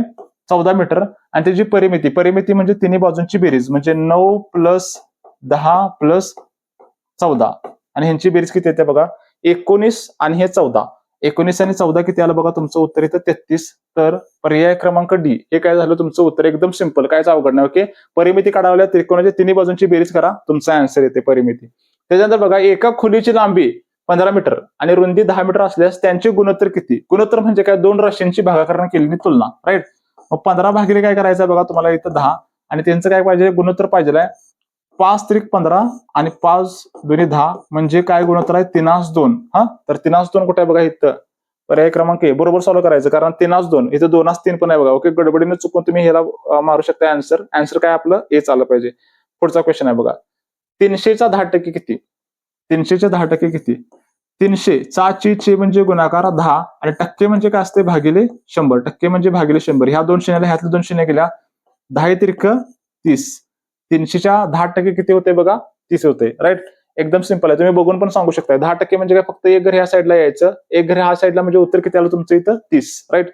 14 मीटर आणि त्याची परिमिती म्हणजे तिन्ही बाजूंची बेरीज म्हणजे 9 प्लस 10 प्लस 14 आणि ह्यांची बेरीज किती येते बघा 19 आणि हे 14. 19 आणि 14 किती आलं बघा तुमचं उत्तर इथं 33. तर पर्याय क्रमांक डी हे काय झालं तुमचं उत्तर. एकदम सिंपल कायच अवघड नाही. ओके. परिमिती काढावल्या त्रिकोणाच्या तिन्ही बाजूंची बेरीज करा तुमचा आन्सर येते परिमिती. त्याच्यानंतर बघा एका खोलीची लांबी 15 मीटर आणि रुंदी 10 मीटर असल्यास त्यांचे गुणोत्तर किती. गुणोत्तर म्हणजे काय दोन राशींची भागाकार केलेली तुलना. राईट. मग 15 भागिले काय करायचं बघा तुम्हाला इथं 10 आणि त्यांचं काय पाहिजे गुणोत्तर पाहिजे आहे 5 त्रिक 15 आणि 5 दुनी 10 म्हणजे काय गुणोत्तर आहे 3:2. हा तर 3:2 कुठे आहे बघा इथं पर्याय क्रमांक ए. बरोबर सॉल्व्ह करायचं कारण 3:2 इथं 2:3 पण आहे बघा. ओके. गडबडीने चुकून तुम्ही ह्याला मारू शकता आन्सर काय आपलं ए चाललं पाहिजे. पुढचा क्वेश्चन आहे बघा 300चा 10% किती. 300च्या 10% किती. 300 चा म्हणजे गुणाकार 10 आणि टक्के म्हणजे काय असते भागिले 100. टक्के म्हणजे भागिले 100. ह्या 2 शून्याला ह्यातल्या 2 शून्य गेल्या 10 त्रिक 30. 300च्या 10% किती होते बघा 30 होते. राईट. एकदम सिंपल आहे. तुम्ही बघून पण सांगू शकता. 10% म्हणजे काय फक्त एक घर ह्या साईडला यायचं एक घर ह्या साईडला म्हणजे उत्तर किती आलं तुमचं इथं 30. राईट.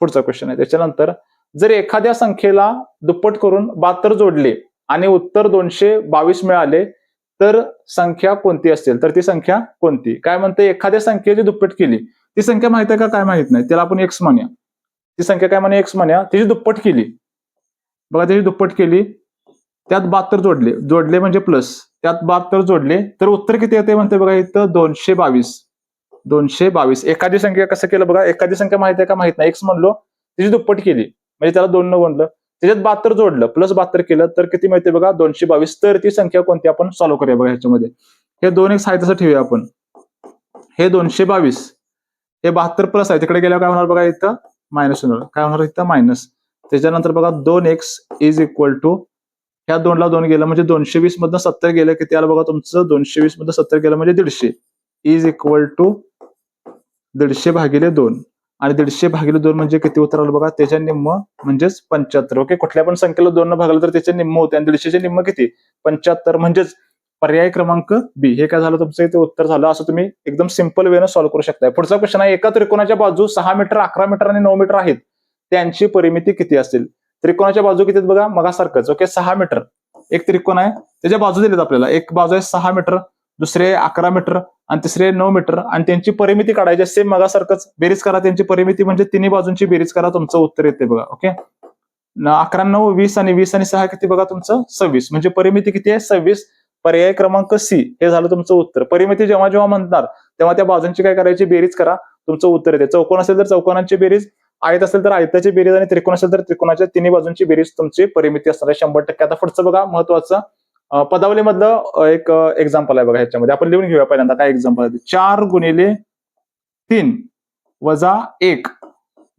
पुढचा क्वेश्चन आहे. त्याच्यानंतर जर एखाद्या संख्येला दुप्पट करून 72 जोडले आणि उत्तर 222 मिळाले तर संख्या कोणती असेल. तर ती संख्या कोणती. काय म्हणते एखाद्या संख्येची दुप्पट केली ती संख्या माहित आहे का काय माहित नाही त्याला आपण एक्स म्हणूया. ती संख्या काय म्हणूया एक्स म्हणूया. तिची दुप्पट केली बघा त्याची दुप्पट केली त्यात 72 जोडले म्हणजे प्लस त्यात 72 जोडले तर उत्तर किती येते म्हणते बघा इथं 222. एखादी संख्या कसं केलं बघा एखादी संख्या माहित आहे का माहित नाही. एक्स म्हणलो तिची दुप्पट केली म्हणजे त्याला 2 न गुणलं त्याच्यात 72 जोडलं प्लस 72 केलं तर किती मिळते बघा 222. तर ती संख्या कोणती आपण सॉल्व्ह करूया बघा ह्याच्यामध्ये. हे 2 एक्स आहे तसं ठेवूया आपण. हे 222 हे 72 प्लस आहे तिकडे गेल्यावर काय होणार बघा इथं मायनस होणार. काय होणार इथं मायनस. त्याच्यानंतर बघा 2x इज इक्वल टू ह्या 2 ला 2 गेलं म्हणजे 220 मधनं 70 गेलं किती आलं बघा तुमचं 220 मधनं 70 गेलं म्हणजे 150 इज इक्वल टू 150 भागिले 2 आणि 150 भागिले 2 म्हणजे किती उत्तर आलं बघा त्याच्या निम्म म्हणजेच 75. ओके. कुठल्या पण संख्येला 2 न भागलं तर त्याचे निम्म होते आणि 150चे निम्म किती 75 म्हणजेच पर्याय क्रमांक बी हे काय झालं तुमचं इथे उत्तर झालं. असं तुम्ही एकदम सिंपल वेनं सॉल्व्ह करू शकता. पुढचा क्वेश्चन आहे एका त्रिकोणाच्या बाजू 6 मीटर 11 मीटर आणि 9 मीटर आहेत त्यांची परिमिती किती असेल. त्रिकोणाच्या बाजू किती बघा मगासारखंच. ओके. 6 मीटर एक त्रिकोण आहे त्याच्या बाजू दिलेत आपल्याला. एक बाजू आहे 6 मीटर दुसरे 11 मीटर आणि तिसरे 9 मीटर आणि त्यांची परिमिती काढायची सेम मगासारखंच. बेरीज करा त्यांची परिमिती म्हणजे तिन्ही बाजूंची बेरीज करा तुमचं उत्तर येते बघा. ओके. 11 9 20 आणि 20 आणि 6 किती बघा तुमचं 26 म्हणजे परिमिती किती आहे 26. पर्याय क्रमांक सी हे झालं तुमचं उत्तर. परिमिती जेव्हा जेव्हा म्हणणार तेव्हा त्या बाजूंची काय करायची, बेरीज करा, तुमचं उत्तर येते. चौकोन असेल तर चौकोनांची बेरीज, आयत असेल तर आयताची बेरीज आणि त्रिकोण असेल तर त्रिकोणाच्या तिन्ही बाजूंची बेरीज तुमची परिमिती असणार आहे 100%. आता पुढचं बघा महत्वाचं पदावलीमधलं एक एक्झाम्पल आहे बघा. ह्याच्यामध्ये आपण लिहून घेऊया पहिल्यांदा काय एक्झाम्पल आहे. 4 गुणिले 3 वजा 1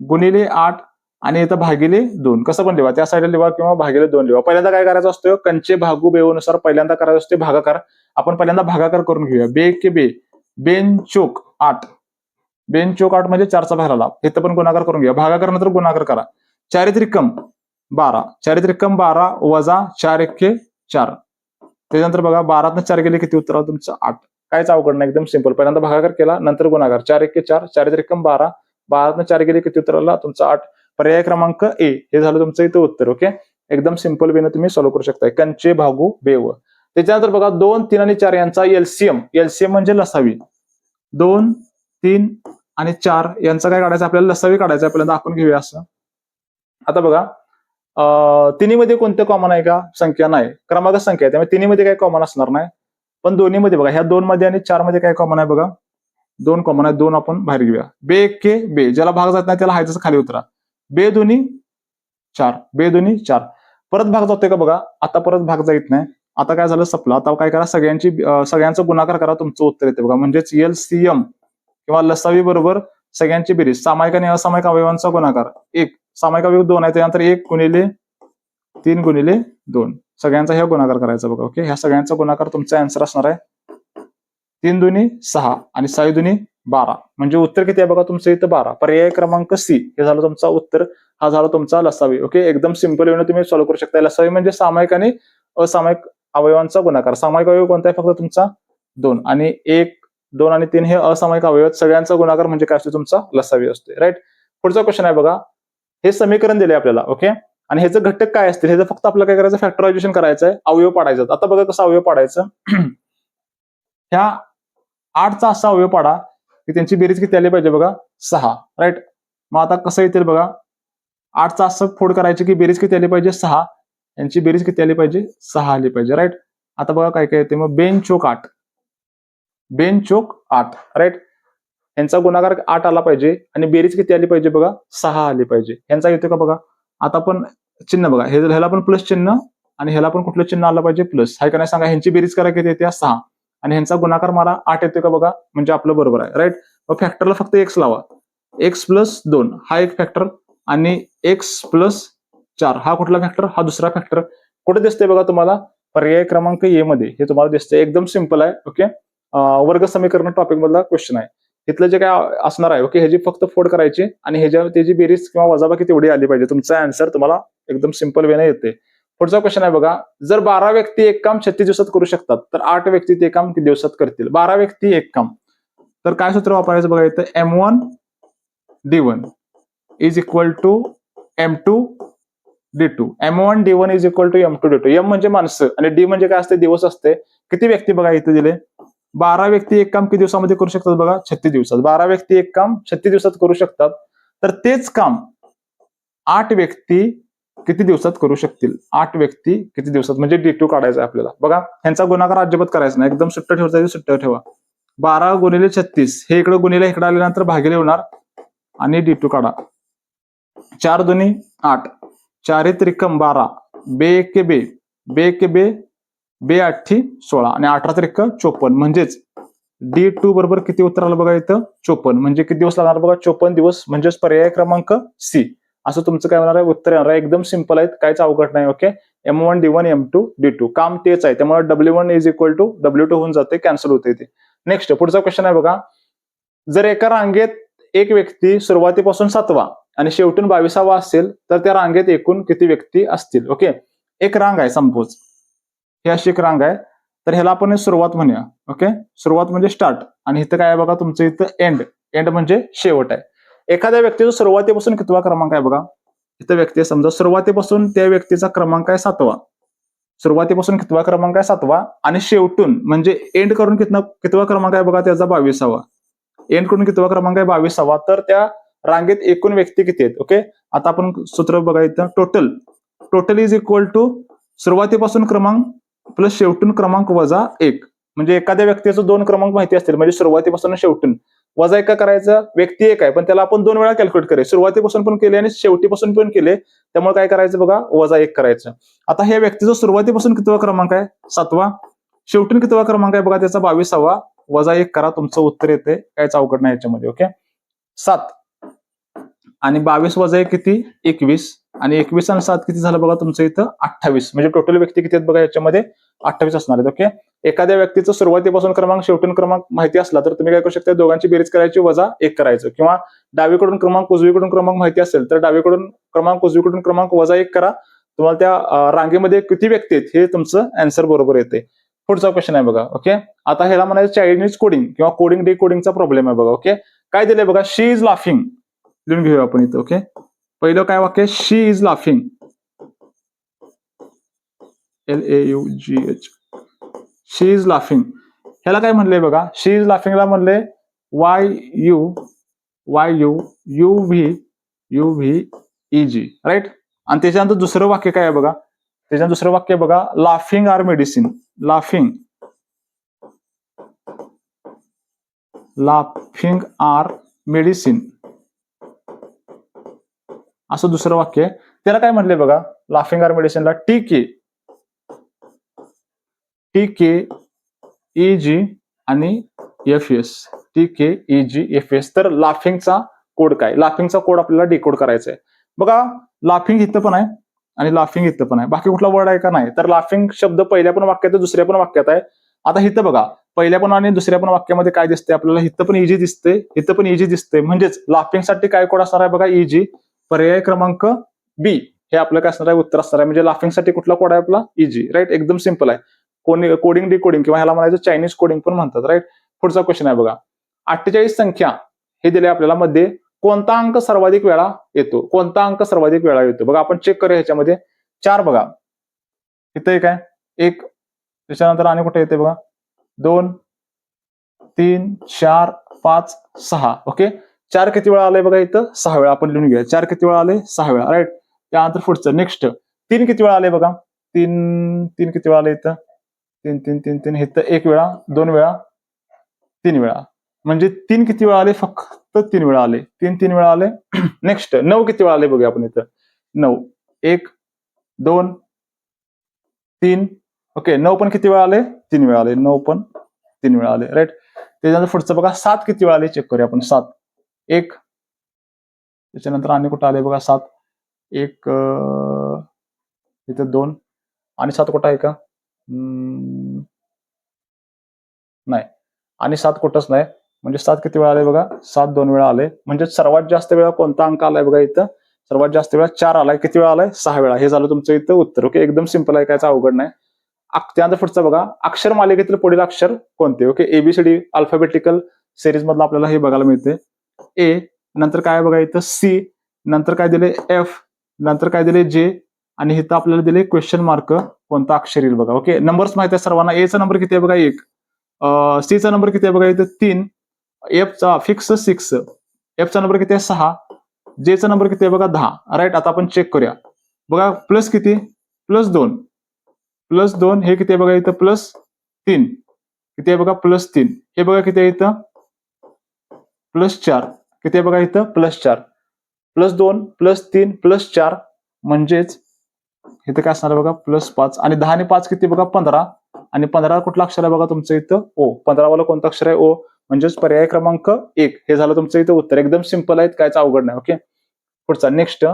गुणिले 8 आणि इथं भागिले 2 कसं पण लिहा, त्या साईडला लिहा किंवा भागिले 2 लिहा. पहिल्यांदा काय करायचं असतं, कंचे भागू बेवनुसार पहिल्यांदा करायचं असते भागाकार. आपण पहिल्यांदा भागाकार करून घेऊया. बे के बे, बेन चोक 8, बेन चोक 8 म्हणजे 4चा बाहेर आला. इथं पण गुणाकार करून घ्या. भागाकार नंतर गुणाकार करा. 4 त्रिकम 12, 4 त्रिकम 12 वजा 4 एक्के 4. त्याच्यानंतर बघा 12तनं 4 गेले किती उत्तर आलं तुमचं 8. कायच अवघड नाही, एकदम सिंपल. पहिल्यांदा भागाकार केला नंतर गुणाकार. 4 एक्के 4, 4 त्रिकम 12, 12तनं 4 गेले किती उत्तर आला तुमचं 8. पर्याय क्रमांक ए हे झालं तुमचं इथं उत्तर. ओके, एकदम सिंपल वेने तुम्ही सॉल्व्ह करू शकताय. कंचे भागू बेव. त्याच्यानंतर बघा 2, 3 आणि 4 यांचा एलसीएम, एलसीएम म्हणजे लसावी. 2, 3 आणि 4 यांचा काय काढायचं आपल्याला, लसावी काढायचं. आपल्याला दाखवून घेऊया असं. आता बघा तिन्हीमध्ये कोणतं कॉमन आहे का, संख्या नाही, क्रमांक संख्या आहे, त्यामुळे तिन्हीमध्ये काही कॉमन असणार नाही. पण दोन्हीमध्ये बघा, ह्या 2 मध्ये आणि 4 मध्ये काय कॉमन आहे बघा, 2 कॉमन आहे. 2 आपण बाहेर घेऊया. बे के बे, ज्याला भाग जात नाही त्याला हायचं खाली उतरा. बे दोन्ही 4, बे दोन्ही 4. परत भाग जातोय का बघा, आता परत भाग जात नाही. आता काय झालं, सपलं. आता काय करा, सगळ्यांचा गुणाकार करा, तुमचं उत्तर येते बघा. म्हणजेच एलसीएम किंवा लसावी बरोबर सगळ्यांची बेरीज. सामायिक आणि असामायिक अवयवांचा गुणाकार 1, सामायिक अवयव 2 आहे, त्यानंतर 1 गुणिले 3 गुणिले 2 सगळ्यांचा ह्या गुणाकार करायचा बघा. ओके, ह्या सगळ्यांचा गुणाकार तुमचा आन्सर असणार आहे 3 दुनी 6 आणि 6 दुनी 12. म्हणजे उत्तर किती आहे बघा तुमचं इथं 12. पर्याय क्रमांक सी हे झालं तुमचा उत्तर. हा झाला तुमचा लसावी. ओके, एकदम सिंपल वेने तुम्ही सॉल्व्ह करू शकता. लसावी म्हणजे सामायिक आणि असामायिक अवयवांचा गुणाकार. सामायिक अवयव कोणता आहे फक्त तुमचा 2 आणि 1, 2 आणि 3 हे असामायिक अवयव. सगळ्यांचा गुणाकार म्हणजे काय असतो तुमचा लसावी असते. राईट. पुढचा क्वेश्चन आहे बघा. हे समीकरण दिले आपल्याला. ओके, आणि ह्याचं घटक काय असतील ह्याचं फक्त आपल्याला काय करायचं, फॅक्टरायझेशन करायचं आहे, अवयव पाडायचं. आता बघा कसं अवयव पाडायचं. ह्या 8चा असा अवयव पाडा की त्यांची बेरीज किती आली पाहिजे बघा 6. राईट. मग आता कसं येतील बघा, 8चा असं फोड करायची की बेरीज किती आली पाहिजे 6. यांची बेरीज किती आली पाहिजे 6 आली पाहिजे. राईट. आता बघा काय काय येते मग, बेन चोक 8, बेन चोक 8. राईट. यांचा गुणाकार 8 आला पाहिजे आणि बेरीज किती आली पाहिजे बघा 6 आली पाहिजे. यांचा येतो का बघा. आता पण चिन्ह बघा, ह्याला पण प्लस चिन्ह आणि ह्याला पण कुठलं चिन्ह आलं पाहिजे प्लस. हाय का नाही सांगा. ह्यांची बेरीज करा किती येते 6 आणि ह्यांचा गुणाकार मारा 8 येतो का बघा, म्हणजे आपलं बरोबर आहे. राईट. मग फॅक्टरला फक्त एक्स लावा. एक्स प्लस 2 हा एक फॅक्टर आणि एक्स प्लस 4 हा कुठला फॅक्टर, हा दुसरा फॅक्टर. कुठे दिसतंय बघा तुम्हाला, पर्याय क्रमांक ए मध्ये हे तुम्हाला दिसतंय. एकदम सिंपल आहे. ओके, वर्ग समीकरण टॉपिक मधला क्वेश्चन आहे. इथलं जे काय असणार आहे ओके, ह्याची फक्त फोड करायची आणि त्याची बेरीज किंवा वजाबाकी तेवढी आली पाहिजे. तुमचा आन्सर तुम्हाला एकदम सिंपल वेने येते. पुढचा क्वेश्चन आहे बघा. जर 12 व्यक्ती एक काम 36 दिवसात करू शकतात तर 8 व्यक्ती ते काम किती दिवसात करतील. 12 व्यक्ती एक काम, तर काय सूत्र वापरायचं बघा इथं, M1 D1 is equal to M2 D2. M1 D1 is equal to M2 D2. M म्हणजे माणसं आणि D म्हणजे काय असते, दिवस असते. किती व्यक्ती बघा इथे दिले, 12 व्यक्ती एक काम किती दिवसामध्ये करू शकतात बघा 36 दिवसात. 12 व्यक्ती एक काम 36 दिवसात करू शकतात, तर तेच काम 8 व्यक्ती किती दिवसात करू शकतील. 8 व्यक्ती किती दिवसात म्हणजे D2 काढायचा आहे आपल्याला. बघा ह्यांचा गुणाकार अजिबात करायचा नाही, एकदम सुट्ट ठेवायचं, सुट्ट ठेवा. 12 गुणिले 36 हे इकडे गुणिले इकडे आल्यानंतर भागिले होणार आणि D2 काढा. 4 दुनी 8, 4 त्रिकम 12, बे के बे, बे के बे, बे 8 16 आणि 18 त्रिक 54. म्हणजेच D2 बरोबर किती उत्तर आलं बघा इथं 54. म्हणजे किती दिवस लागणार बघा 54 दिवस. म्हणजेच पर्याय क्रमांक सी असं तुमचं काय होणार आहे, उत्तर येणार आहे. एकदम सिंपल आहे, काहीच अवघड नाही. Okay, M1 D1 M2 D2 काम तेच आहे, त्यामुळे W1 is equal to W2 होऊन जाते, कॅन्सल होते ते. नेक्स्ट पुढचा क्वेश्चन आहे बघा. जर एका रांगेत एक व्यक्ती सुरुवातीपासून 7वा आणि शेवटून 22वा असेल तर त्या रांगेत एकूण किती व्यक्ती असतील. ओके, एक रांग आहे संपोज, ही अशी एक रांग आहे, तर ह्याला आपण सुरुवात म्हणूया. ओके, सुरुवात म्हणजे स्टार्ट आणि इथं काय आहे बघा तुमचं इथं एंड, एंड म्हणजे शेवट आहे. एखाद्या व्यक्तीचा सुरुवातीपासून कितवा क्रमांक आहे बघा, इथं व्यक्ती समजा सुरुवातीपासून त्या व्यक्तीचा क्रमांक आहे 7वा, सुरुवातीपासून कितवा क्रमांक आहे 7वा आणि शेवटून म्हणजे एंड करून कितवा क्रमांक आहे बघा त्याचा 22वा, एंड करून कितवा क्रमांक आहे 22वा, तर त्या रांगेत एकूण व्यक्ती किती आहेत. ओके, आता आपण सूत्र बघा इथं, टोटल इज इक्वल टू सुरुवातीपासून क्रमांक प्लस शेवटून क्रमांक वजा 1. म्हणजे एखाद्या व्यक्तीचं 2 क्रमांक माहिती असतील, म्हणजे सुरुवातीपासून शेवटून वजा 1 का करायचं, व्यक्ती 1 आहे पण त्याला आपण 2 वेळा कॅल्क्युलेट करायचं, सुरुवातीपासून पण केले आणि शेवटीपासून पण केले, त्यामुळे काय करायचं बघा, वजा 1 करायचं. आता ह्या व्यक्तीचा सुरुवातीपासून कितवा क्रमांक आहे, 7वा, शेवटून कितवा क्रमांक आहे बघा, त्याचा 22वा, वजा 1 करा, तुमचं उत्तर येते, कायच अवघड नाही याच्यामध्ये. ओके, 7 आणि 22 वजा 1 किती, 21, आणि 21 आणि 7 किती झालं बघा तुमचं इथं, 28. म्हणजे टोटल व्यक्ती किती आहेत बघा याच्यामध्ये, 28 असणार आहेत. ओके, एखाद्या व्यक्तीचं सुरुवातीपासून क्रमांक शेवटून क्रमांक माहिती असला तर तुम्ही काय करू शकता, दोघांची बेरीज करायची, वजा 1 करायचं, किंवा डावीकडून क्रमांक उजवीकडून क्रमांक माहिती असेल तर डावीकडून क्रमांक उजवीकडून क्रमांक वजा 1 करा, तुम्हाला त्या रांगेमध्ये किती व्यक्ती आहेत हे तुमचं आन्सर बरोबर येते. पुढचा क्वेश्चन आहे बघा. ओके, आता ह्याला म्हणायचं चायनीज कोडिंग किंवा कोडिंग डिकोडिंगचा प्रॉब्लेम आहे बघा. ओके, काय दिलंय बघा, शी इज लाफिंग, लिहून घेऊया आपण इथं. ओके, पहिलं काय वाक्य, she is laughing, LAUGH, she is laughing. ह्याला काय म्हणलंय बघा, शी इज लाफिंगला म्हणले YUVEG, राईट. आणि त्याच्यानंतर दुसरं वाक्य काय आहे बघा, त्याच्यानंतर दुसरं वाक्य बघा, laughing are medicine, laughing are medicine, असं दुसरं वाक्य. त्याला काय म्हणले बघा, लाफिंग आर मेडिसिनला TKEG आणि FS, TKEG FS. तर लाफिंगचा कोड काय, लाफिंगचा कोड आपल्याला डिकोड करायचा आहे बघा. लाफिंग इथं पण आहे आणि लाफिंग इथं पण आहे, बाकी कुठला वर्ड आहे का नाही, तर लाफिंग शब्द पहिल्या पण वाक्यात दुसऱ्या पण वाक्यात आहे. आता इथं बघा, पहिल्या पण आणि दुसऱ्या पण वाक्यामध्ये काय दिसते आपल्याला, इथं पण इजी दिसते, इथं पण इजी दिसते. म्हणजेच लाफिंगसाठी काय कोड असणार आहे बघा, EG, पर्याय क्रमांक B हे आपलं काय असणार आहे, उत्तर असणार आहे. म्हणजे लाफिंगसाठी कुठला कोड आहे आपला, EG, राईट. एकदम सिंपल आहे. कोडिंग डिकोडिंग किंवा ह्याला म्हणायचं चायनीज कोडिंग पण म्हणतात, राईट. पुढचा क्वेश्चन आहे बघा, 48 संख्या हे दिले आपल्याला मध्ये, कोणता अंक सर्वाधिक वेळा येतो, कोणता अंक सर्वाधिक वेळा येतो बघा, आपण चेक करूया ह्याच्यामध्ये. 4 बघा, इथं एक आहे, 1, त्याच्यानंतर आणि कुठे येते बघा, 2, 3, 4, 5, 6. ओके, 4 किती वेळा आलंय बघा इथं, 6 वेळा. आपण लिहून घेऊया, 4 किती वेळा आले, 6 वेळा, राईट. त्यानंतर पुढचं नेक्स्ट, 3 किती वेळा आले बघा, 3 किती वेळा आले इथं, 3 इथं 1 वेळा, 2 वेळा, 3 वेळा. म्हणजे 3 किती वेळा आले, फक्त 3 वेळा आले, 3 वेळा आले. नेक्स्ट 9 किती वेळा आले बघूया आपण इथं, 9, 1, 2, 3. ओके, 9 पण किती वेळा आले, 3 वेळा आले, 9 पण 3 वेळा आले, राईट. त्याच्यानंतर पुढचं बघा, 7 किती वेळा आले, चेक करूया आपण. 7, 1, त्याच्यानंतर आणि कुठं आले बघा, 7, 1, इथं 2, आणि 7 कुठं आहे का, नाही, आणि 7 कुठंच नाही. म्हणजे 7 किती वेळा आले बघा, 7 2 वेळा आले. म्हणजे सर्वात जास्त वेळा कोणता अंक आलाय बघा इथं, सर्वात जास्त वेळा 4 आलाय. किती वेळा आलाय, 6 वेळा. हे झालं तुमचं इथं उत्तर. ओके, एकदम सिंपल आहे, कायचा अवघड नाही. त्यानंतर पुढचं बघा, अक्षर मालिकेतील पुढील अक्षर कोणते. ओके, ABCD अल्फाबेटिकल सिरीज मधलं आपल्याला हे बघायला मिळते. A, नंतर काय बघा इथं C, नंतर काय दिले F, नंतर काय दिले J, आणि इथं आपल्याला दिले क्वेश्चन मार्क, कोणता अक्षर येईल बघा. ओके, नंबर्स माहिती आहे सर्वांना. A चा नंबर किती आहे बघा, 1, C चा नंबर किती आहे बघा इथं, 3, F चा फिक्स 6, F चा नंबर किती आहे, 6, J चा नंबर किती आहे बघा, 10, राईट. आता आपण चेक करूया बघा, प्लस किती, +2, +2 हे किती आहे बघा इथं, +3 किती आहे बघा, +3, हे बघा किती आहे इथं, +4 किती आहे बघा इथं, +4, +2, +3, +4, म्हणजेच इथं काय असणार बघा, +5, आणि 10 आणि 5 किती बघा, 15, आणि 15 कुठला अक्षर आहे बघा तुमचं इथं, O. 15 वाला कोणतं अक्षर आहे, O. म्हणजेच पर्याय क्रमांक 1 हे झालं तुमचं इथं उत्तर. एकदम सिंपल आहे, कायच अवघड नाही. ओके, पुढचा नेक्स्ट,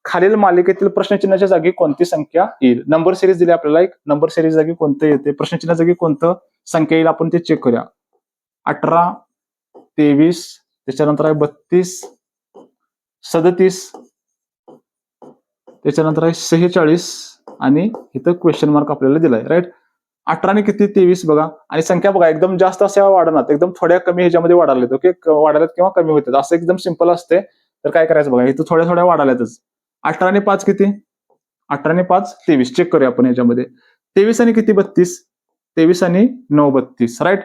खालील मालिकेतील प्रश्नचिन्हाच्या जागी कोणती संख्या येईल. नंबर सिरीज दिली आपल्याला, एक नंबर सिरीज जागी कोणतं येते, प्रश्नचिन्हा जागी कोणतं संख्या येईल, आपण ते चेक करूया. 18, 23, त्याच्यानंतर आहे 32, 37, त्याच्यानंतर आहे 46, आणि इथं क्वेश्चन मार्क आपल्याला दिलाय, राईट. 18 आणि किती, 23 बघा, आणि संख्या बघा एकदम जास्त अशा वाढणार, एकदम थोड्या कमी ह्याच्यामध्ये वाढाल्यात. ओके, वाढाल्यात किंवा कमी होतात, असं एकदम सिंपल असते. तर काय करायचं बघा, इथं थोड्या थोड्या वाढाल्यातच. 18 आणि 5 किती, 18 आणि 5 23, चेक करूया आपण ह्याच्यामध्ये. 23 आणि किती, 32, 23 आणि 9 32, राईट.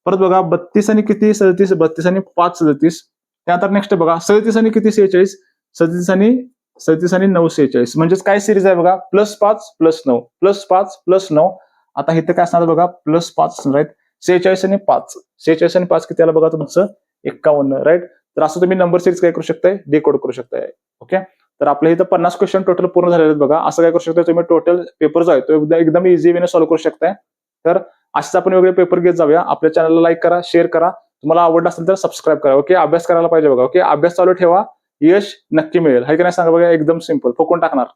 परत बघा, 32 आणि किती, 37, 32 आणि 5 37. त्यानंतर नेक्स्ट बघा, 37 आणि किती, 46, 37 आणि 9 46. म्हणजेच काय सिरीज आहे बघा, +5 +9, +5 +9, आता इथं काय असणार बघा +5 राईट. 46 आणि 5, 46 आणि 5 किती आलं बघा तुमचं 51 राईट. तर असं तुम्ही नंबर सिरीज काय करू शकताय, डिकोड करू शकताय. ओके, तर आपल्या इथं 50 क्वेश्चन टोटल पूर्ण झालेले आहेत बघा. असं काय करू शकताय तुम्ही, टोटल पेपर जो आहे तो एकदम इझी वेने सॉल्व्ह करू शकताय. तर असेच आपण वेगळे पेपर घेत जाऊया. आपल्या चॅनलला लाईक करा, शेअर करा, तुम्हाला आवडलं असेल तर सबस्क्राईब करा. ओके, अभ्यास करायला पाहिजे बघा. ओके, अभ्यास चालू ठेवा, यश नक्की मिळेल. हाय की नाही सांगा बघा, एकदम सिंपल, फुकून टाकणार.